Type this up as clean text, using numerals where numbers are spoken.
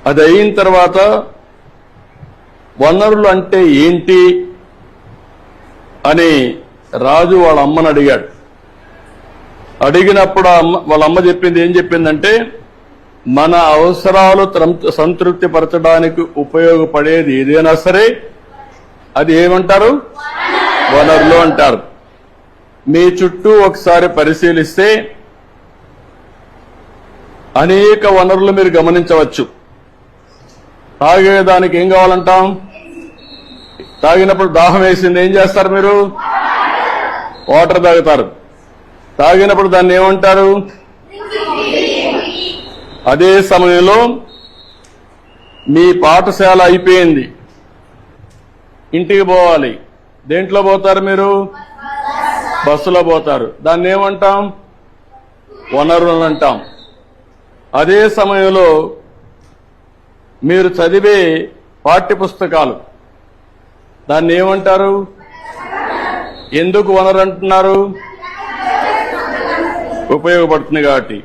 అది అయిన తర్వాత వనరులు అంటే ఏంటి అని రాజు వాళ్ళ అమ్మని అడిగాడు. అడిగినప్పుడు వాళ్ళ అమ్మ చెప్పింది ఏం చెప్పిందంటే, మన అవసరాలు సంతృప్తి పరచడానికి ఉపయోగపడేది ఏదైనా సరే అది ఏమంటారు? వనరులు అంటారు. మీ చుట్టూ ఒకసారి పరిశీలిస్తే అనేక వనరులు మీరు గమనించవచ్చు. తాగేదానికి ఏం కావాలంటాం? తాగినప్పుడు దాహం వేసింది ఏం చేస్తారు? మీరు వాటర్ తాగుతారు. తాగినప్పుడు దాన్ని ఏమంటారు? అదే సమయంలో మీ పాఠశాల అయిపోయింది, ఇంటికి పోవాలి. దేంట్లో పోతారు మీరు? బస్సులో పోతారు. దాన్ని ఏమంటాం? వనరులు అంటాం. అదే సమయంలో మీరు చదివే పాఠ్యపుస్తకాలు, దాన్ని ఏమంటారు? ఎందుకు వనరు అంటున్నారు? ఉపయోగపడుతుంది కాబట్టి.